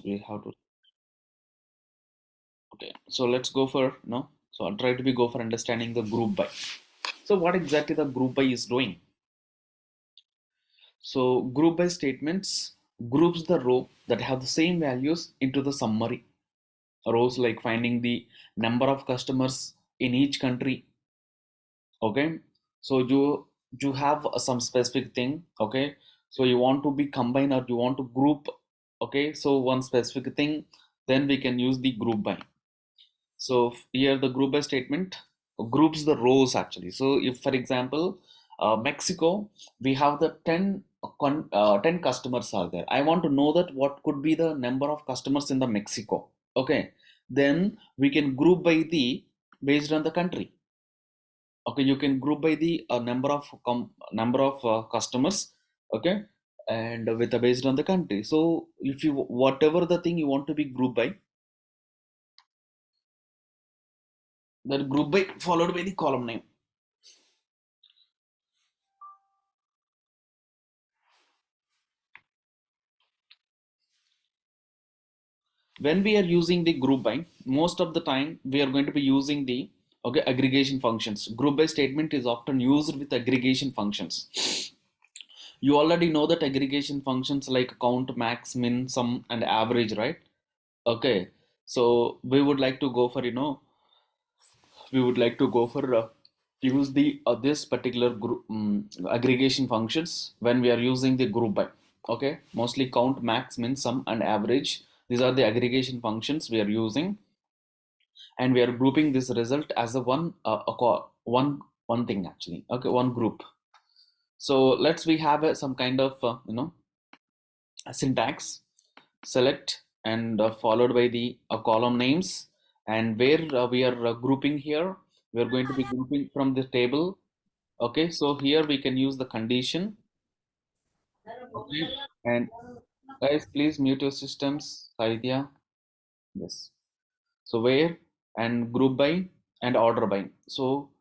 we have to. Okay, so let's go for no. So I'll try to be go for understanding the group by. So what exactly the group by is doing? So group by statements groups the row that have the same values into the summary rows, like finding the number of customers in each country. Okay, so you have some specific thing. Okay, so you want to be combine or you want to group. Okay, so one specific thing, then we can use the group by. So here the group by statement groups the rows actually. So if for example, Mexico, we have the 10 customers are there. I want to know that what could be the number of customers in the Mexico. Okay, then we can group by the based on the country. Okay, you can group by the number of customers. Okay, and with based on the country. So if you whatever the thing you want to be grouped by, that group by followed by the column name. When we are using the group by, most of the time we are going to be using the aggregation functions. Group by statement is often used with aggregation functions. You already know that aggregation functions like count, max, min, sum, and average, right? Okay, so we would like to go for use the this particular group aggregation functions when we are using the group by. Okay, mostly count, max, min, sum, and average. These are the aggregation functions we are using, and we are grouping this result as a one thing actually. Okay, one group. So let's we have some kind of a syntax. Select and followed by the column names, and where we are grouping here, we are going to be grouping from the table. Okay, so here we can use the condition. Okay, and guys, please mute your systems. Idea. Yes. So where and group by and order by. So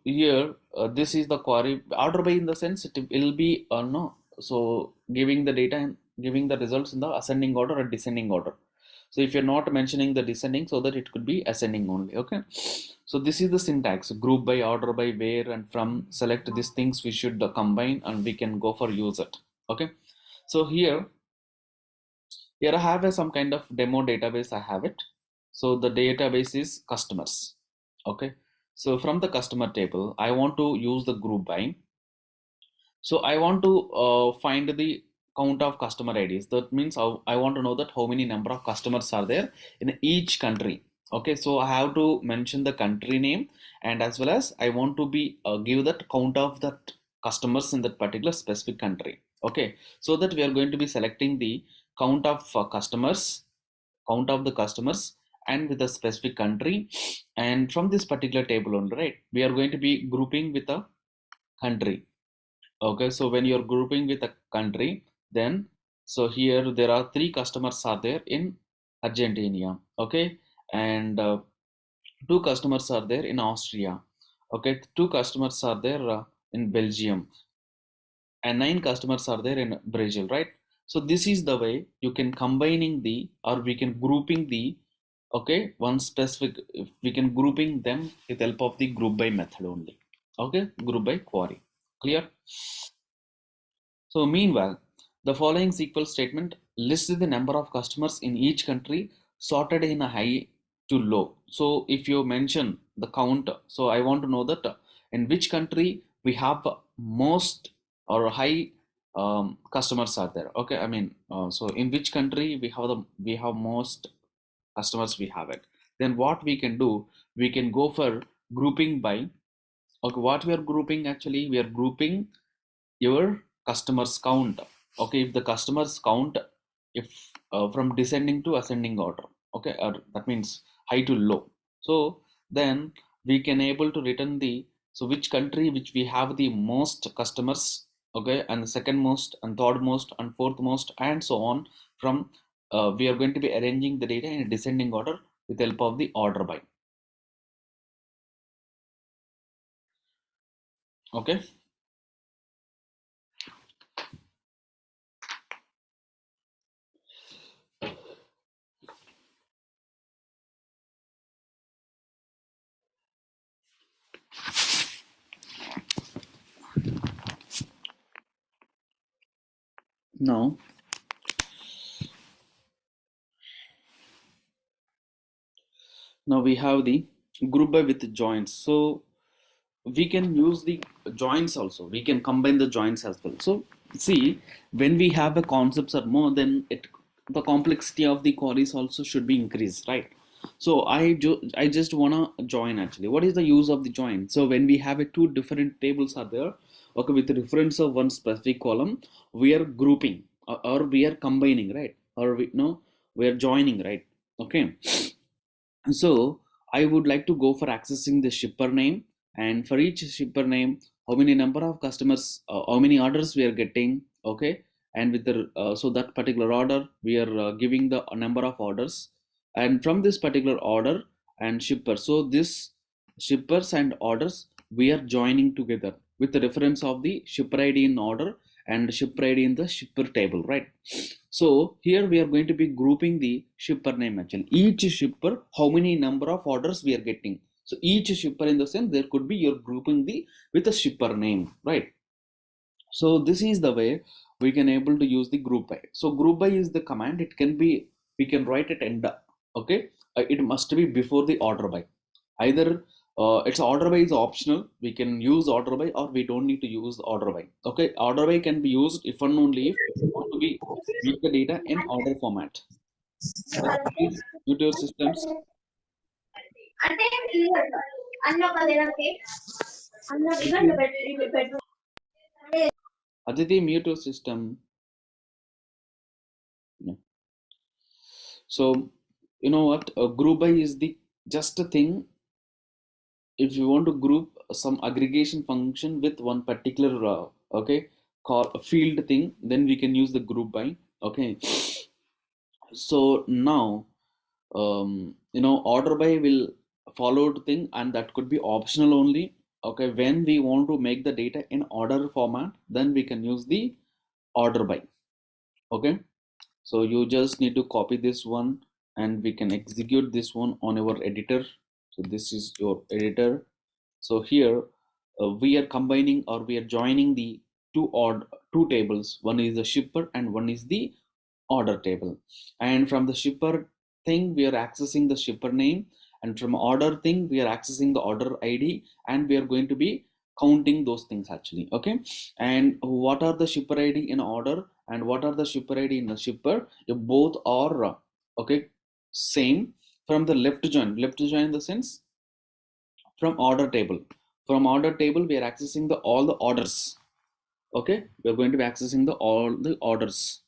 here this is the query. Order by in the sense it will be no. So giving the data and giving the results in the ascending order or descending order. So if you're not mentioning the descending, so that it could be ascending only. Okay, so this is the syntax: group by, order by, where, and from. Select these things we should combine, and we can go for use it. Okay, so here I have some kind of demo database. I have it. So the database is customers. Okay, so from the customer table I want to use the group by. So I want to find the count of customer IDs. That means I want to know that how many number of customers are there in each country. Okay, so I have to mention the country name, and as well as I want to be give that count of that customers in that particular specific country. Okay, so that we are going to be selecting the count of count of the customers and with a specific country, and from this particular table only, right, we are going to be grouping with a country. Okay, so when you're grouping with a country, then so here there are three customers are there in Argentina. Okay, and two customers are there in Austria. Okay, two customers are there in Belgium, and nine customers are there in Brazil, right? So this is the way you can combining the, or we can grouping the, okay, one specific, if we can grouping them with help of the group by method only. Okay, group by query. Clear? So meanwhile, the following SQL statement lists the number of customers in each country sorted in a high to low. So if you mention the count, so I want to know that in which country we have most or high customers are there. Okay, I mean, so in which country we have most customers we have it. Then what we can do, we can go for grouping by. Okay, what we are grouping actually, we are grouping your customers count. Okay, if the customers count, if from descending to ascending order. Okay, or that means high to low. So then we can able to return the, so which country which we have the most customers. Okay, and the second most and third most and fourth most and so on. From we are going to be arranging the data in a descending order with help of the order by. Okay, Now we have the group by with joins. So we can use the joins also, we can combine the joins as well. So see, when we have the concepts are more, then it, the complexity of the queries also should be increased, right? So I just wanna join. Actually, what is the use of the join? So when we have a two different tables are there, okay, with the reference of one specific column, we are grouping, or we are combining, right? Or we no, we are joining, right? Okay. So I would like to go for accessing the shipper name, and for each shipper name, how many number of customers, how many orders we are getting, okay, and with the so that particular order we are giving the number of orders, and from this particular order and shipper, so this shippers and orders we are joining together with the reference of the shipper ID in order and shipper ID in the shipper table, right? So here we are going to be grouping the shipper name. Actually, each shipper, how many number of orders we are getting. So each shipper, in the sense, there could be, you're grouping the with a shipper name, right? So this is the way we can able to use the group by. So group by is the command. It can be, we can write it end up. Okay, it must be before the order by. Either it's order by is optional. We can use order by, or we don't need to use order by. Okay, order by can be used if and only if you want to be give the data in order format. Okay, please mute your systems. Aditi, mute your system. Yeah. So you know what? Group by is the just a thing. If you want to group some aggregation function with one particular okay, call field thing, then we can use the group by. Okay. So now order by will followed thing, and that could be optional only. Okay, when we want to make the data in order format, then we can use the order by. Okay, so you just need to copy this one, and we can execute this one on our editor. So this is your editor. So here we are combining, or we are joining the two tables. One is the shipper and one is the order table. And from the shipper thing, we are accessing the shipper name, and from order thing, we are accessing the order ID, and we are going to be counting those things actually. Okay, and what are the shipper ID in order and what are the shipper ID in the shipper? If both are okay, same. From the left join in the sense, from order table, we are accessing the all the orders. Okay, we are going to be accessing the all the orders.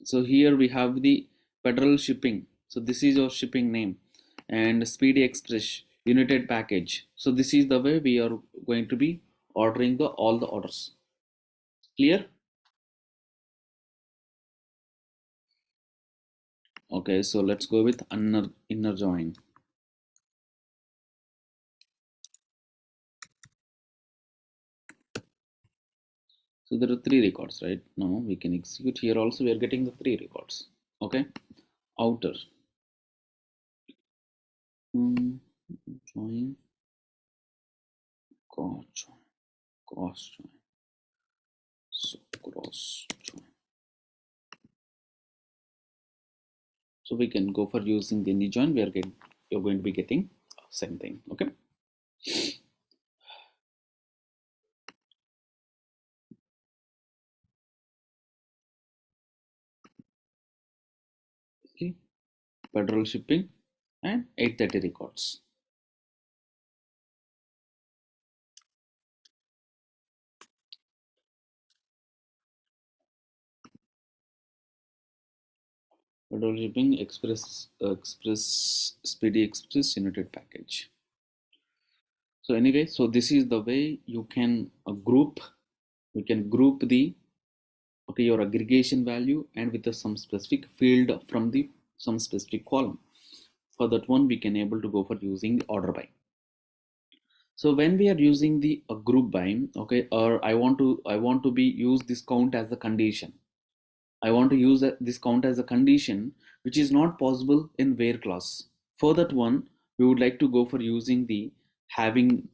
So here we have the federal shipping. So this is your shipping name, and speedy express united package. So this is the way we are going to be ordering the all the orders. Clear? Okay, so let's go with inner join. So there are three records, right? Now we can execute here also. We are getting the three records. Okay, outer join, cross join, so cross join. So we can go for using the any join. You're going to be getting same thing. Okay. Okay. Federal shipping and 830 records. Federal shipping express speedy express united package. So anyway, so this is the way you can group. We can group the your aggregation value and with some specific field from the some specific column. For that one, we can able to go for using the order by. So when we are using the group by, okay, or I want to be use this count as a condition. I want to use this count as a condition, which is not possible in where class. For that one, we would like to go for using the having.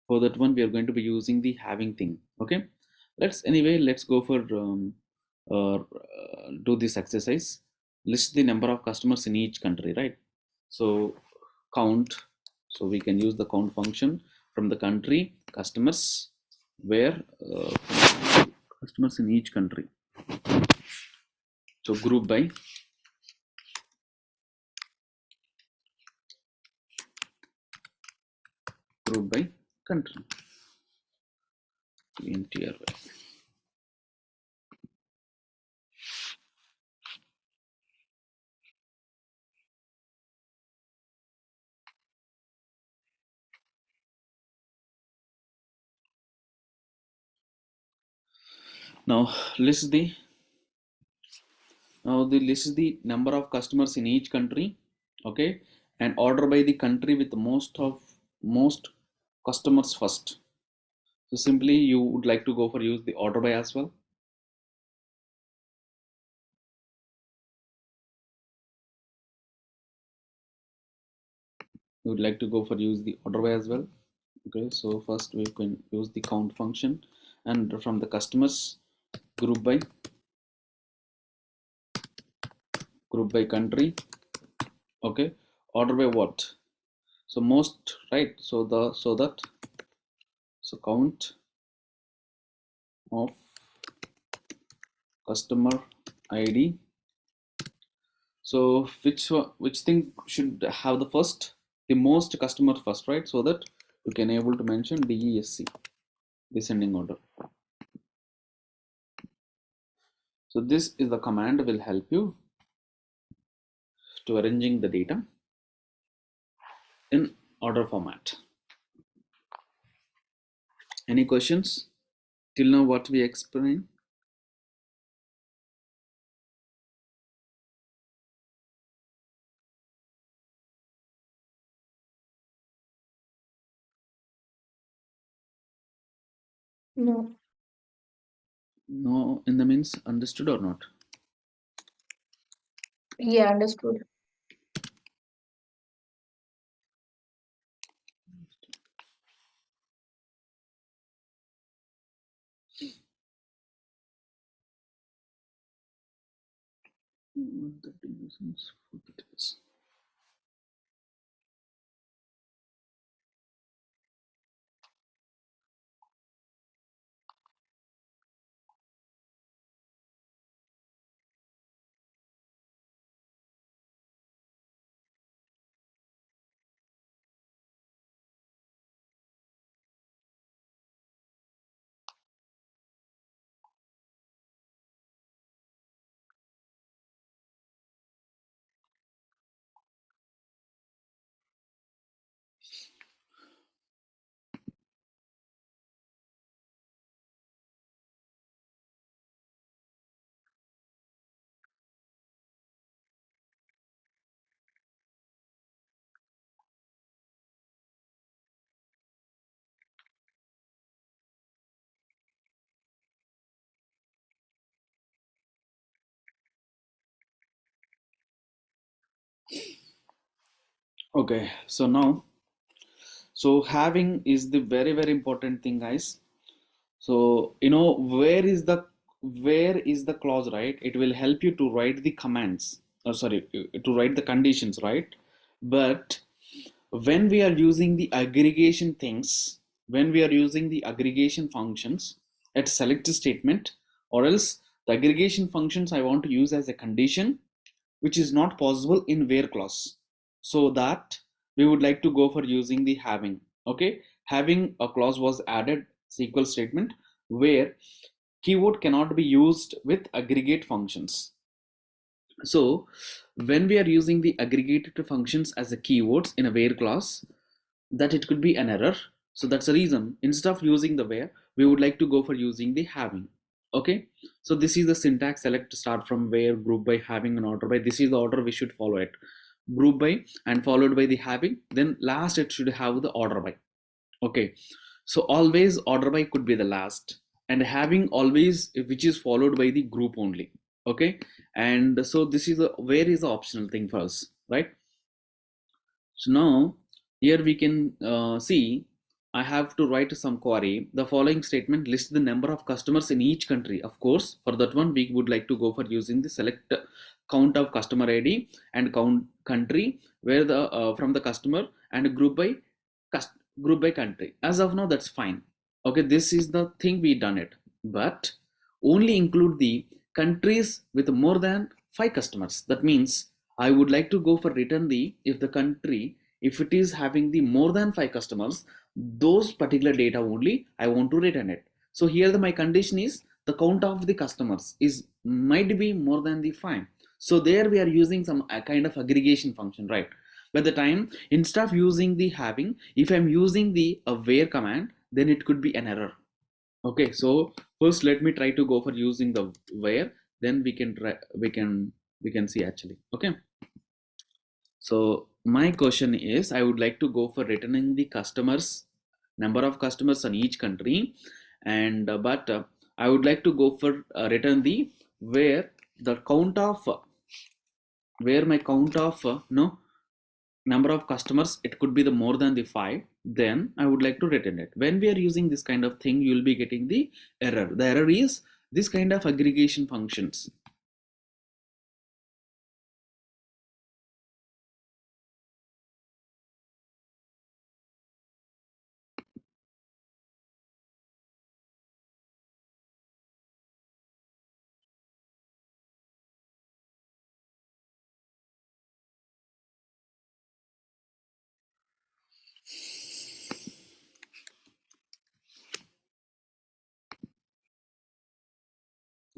For that one, we are going to be using the having thing. Okay, Let's go for do this exercise. List the number of customers in each country, right? So count. So we can use the count function from the country customers where customers in each country. So group by country. Entire. Now list the list the number of customers in each country, okay, and order by the country with most customers first. So simply you would like to go for use the order by as well. You would like to go for use the order by as well. Okay, so first we can use the count function, and from the customers group by country, okay, order by what? So most, right? So count of customer ID. So which thing should have the most customer first, right? So that you can able to mention DESC, descending order. So this is the command will help you to arranging the data in order format. Any questions till now what we explained? No. No, in the means understood or not? Yeah, understood. Okay, so now, so having is the very important thing, guys. So where is the clause, right? It will help you to write the commands. Oh, sorry, to write the conditions, right? But when we are using the aggregation things, when we are using the aggregation functions at select statement, or else the aggregation functions I want to use as a condition, which is not possible in where clause. So that we would like to go for using the having. Okay, having a clause was added SQL statement where keyword cannot be used with aggregate functions. So when we are using the aggregated functions as a keywords in a where clause, that it could be an error. So that's the reason instead of using the where, we would like to go for using the having. Okay, so this is the syntax: select start from where, group by, having, and order by. This is the order we should follow it: group by and followed by the having, then last it should have the order by. Okay, so always order by could be the last, and having always which is followed by the group only. Okay, and so this is the where is the optional thing for us, right? So now here we can see I have to write some query. The following statement lists the number of customers in each country. Of course, for that one, we would like to go for using the select count of customer ID and count country where the from the customer and cust- group by country. As of now, that's fine. Okay, this is the thing we done it, but only include the countries with more than 5 customers. That means I would like to go for return the if the country, if it is having the more than 5 customers, those particular data only I want to return it. So here my condition is the count of the customers is might be more than the 5. So there we are using some kind of aggregation function, right? By the time instead of using the having, if I'm using the where command, then it could be an error. Okay, so first let me try to go for using the where, then we can try, we can see actually. Okay, so my question is, I would like to go for returning the customers, number of customers on each country, and but I would like to go for return the where the count of where my count of no number of customers, it could be the more than the 5, then I would like to return it. When we are using this kind of thing, you will be getting the error. The error is this kind of aggregation functions.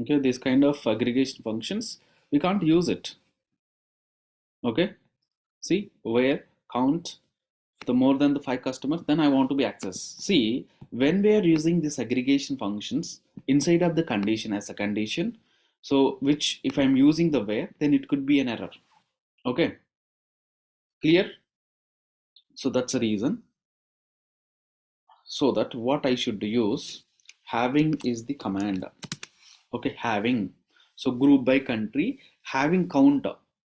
Okay, this kind of aggregation functions, we can't use it. Okay, see where count the more than the 5 customers, then I want to be accessed. See, when we are using this aggregation functions inside of the condition as a condition, so which if I'm using the where, then it could be an error. Okay, clear? So that's the reason. So that what I should use, having is the command. Okay, having, so group by country, having count,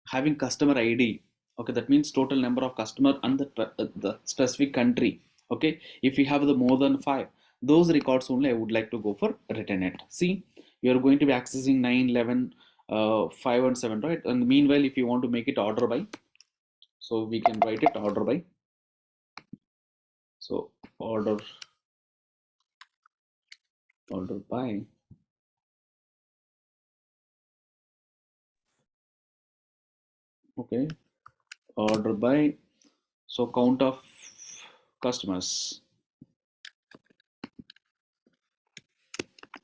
having customer ID. Okay, that means total number of customer and the specific country. Okay, if we have the more than 5, those records only I would like to go for return it. See, you are going to be accessing 9, 11, 5 and 7, right? And meanwhile, if you want to make it order by, so we can write it order by. So order by, okay, order by, so count of customers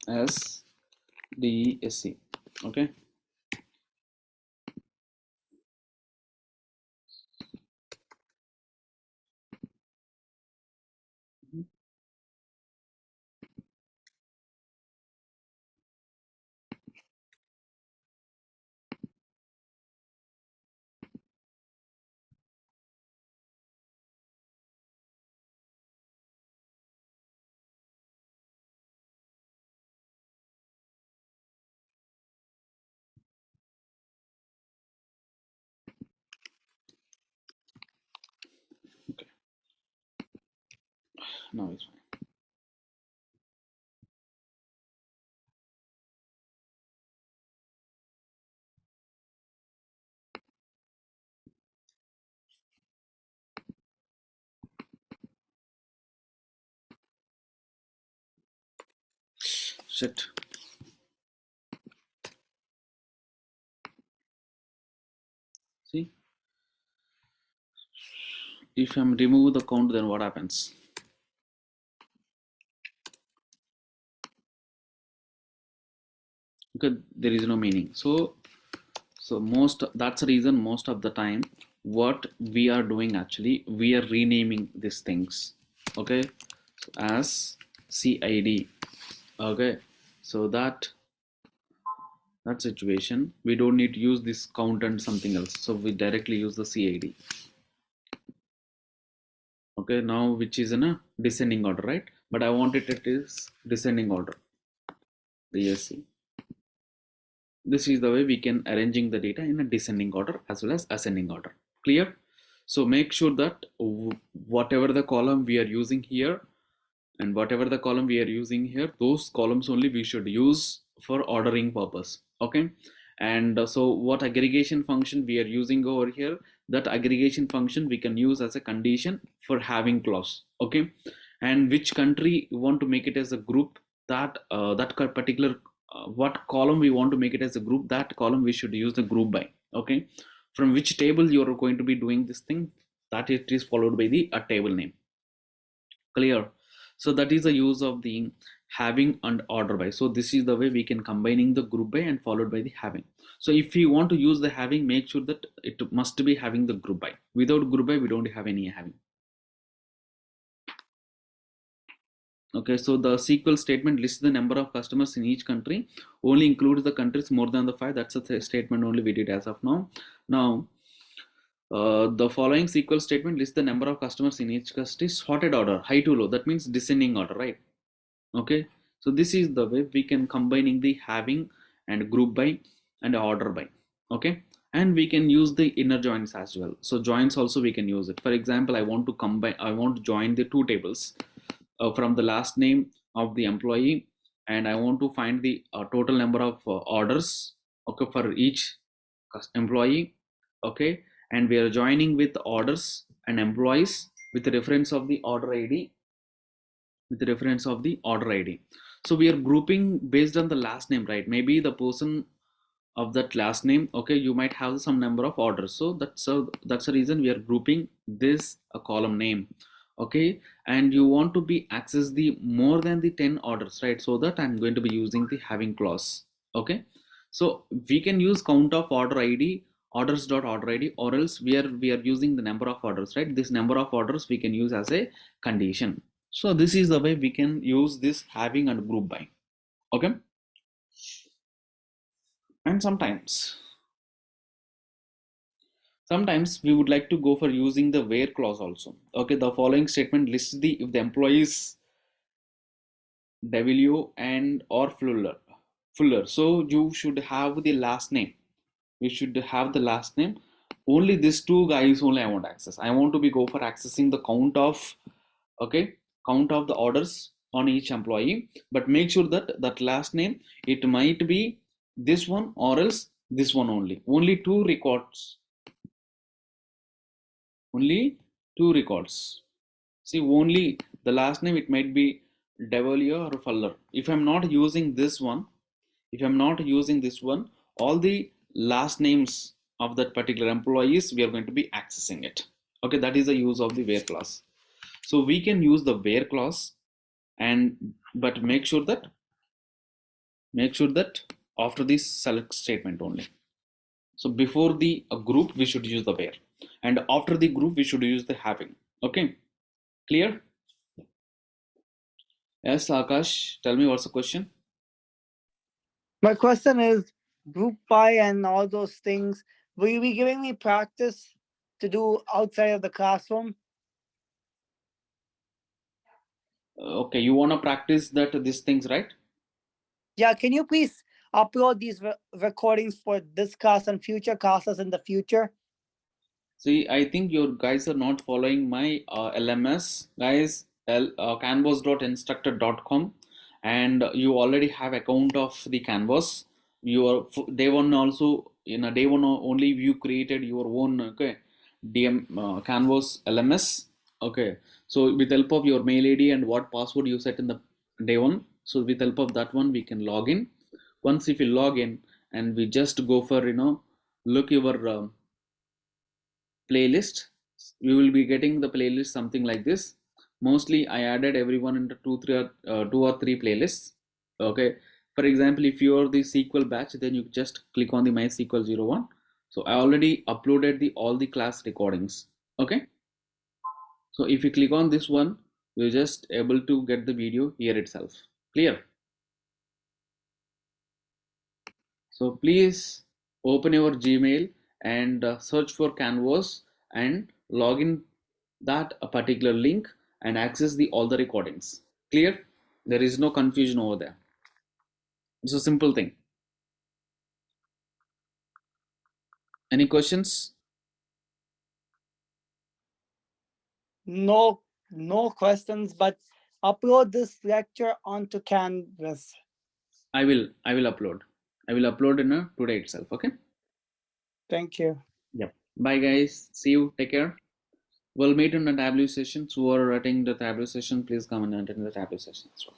as DSC. Okay, okay, now it's fine. Shit. See, if I'm remove the count, then what happens? Because there is no meaning. So most, that's the reason most of the time what we are doing actually, we are renaming these things. Okay, so as CID. Okay, so that situation we don't need to use this count and something else, so we directly use the CID. Okay, now which is in a descending order, right? But I want it is descending order, DSC. This is the way we can arranging the data in a descending order as well as ascending order. Clear? So make sure that whatever the column we are using here and whatever the column we are using here, those columns only we should use for ordering purpose. Okay. And so what aggregation function we are using over here, that aggregation function we can use as a condition for having clause. Okay. And which country you want to make it as a group, that particular what column we want to make it as a group, that column we should use the group by. Okay. From which table you are going to be doing this thing, that it is followed by the a table name. Clear? So that is the use of the having and order by. So this is the way we can combining the group by and followed by the having. So if you want to use the having, make sure that it must be having the group by. Without group by we don't have any having. Okay, so the SQL statement lists the number of customers in each country, only includes the countries more than the 5. That's a statement only we did as of now. Now the following SQL statement lists the number of customers in each country, sorted order, high to low. That means descending order, right? Okay, so this is the way we can combining the having and group by and order by. Okay, and we can use the inner joins as well. So joins also we can use it. For example, I want to join the two tables from the last name of the employee, and I want to find the total number of orders, okay, for each employee. Okay, and we are joining with orders and employees with the reference of the order id, with the reference of the order id. So we are grouping based on the last name, right? Maybe the person of that last name, okay, you might have some number of orders, so that's the reason we are grouping this a column name. Okay, and you want to be access the more than the 10 orders, right? So that I'm going to be using the having clause. Okay, so we can use count of order id, orders dot order id, or else we are using the number of orders, right? This number of orders we can use as a condition. So this is the way we can use this having and group by. Okay, and sometimes we would like to go for using the where clause also. Okay, the following statement lists the if the employees W and or Fuller. So you should have the last name. You should have the last name. Only these two guys only I want access. I want to be go for accessing the count of, okay, count of the orders on each employee. But make sure that that last name it might be this one or else this one only. Only two records. Only two records. See, only the last name it might be Devalier or Fuller. If I'm not using this one, if I'm not using this one, all the last names of that particular employees, we are going to be accessing it. Okay, that is the use of the where clause. So we can use the where clause, and but make sure that after this select statement only. So before the group, we should use the where, and after the group, we should use the having. Okay, clear? Yes, Akash, tell me what's the question. My question is group by and all those things. Will you be giving me practice to do outside of the classroom? Okay, you want to practice that these things, right? Yeah, can you please upload these recordings for this class and future classes in the future? See, I think your guys are not following my LMS, guys. Canvas.instructor.com, and you already have account of the Canvas. Your day one also, in a day one only you created your own, okay, DM Canvas LMS. Okay, so with help of your mail ID and what password you set in the day one, so with help of that one we can log in. Once if you log in and we just go for look your playlist, you will be getting the playlist something like this. Mostly I added everyone into two or three playlists. Okay, for example, if you are the SQL batch, then you just click on the MySQL 01. So I already uploaded the all the class recordings. Okay, so if you click on this one, you're just able to get the video here itself. Clear? So please open your Gmail and search for Canvas and log in that a particular link and access the all the recordings. Clear? There is no confusion over there. It's a simple thing. Any questions? no questions, but upload this lecture onto Canvas. I will upload. I will upload in today itself. Okay. Thank you. Yep. Bye guys. See you. Take care. We'll meet in the Tableau sessions. Who are attending the Tableau session, please come and attend the Tableau session as well.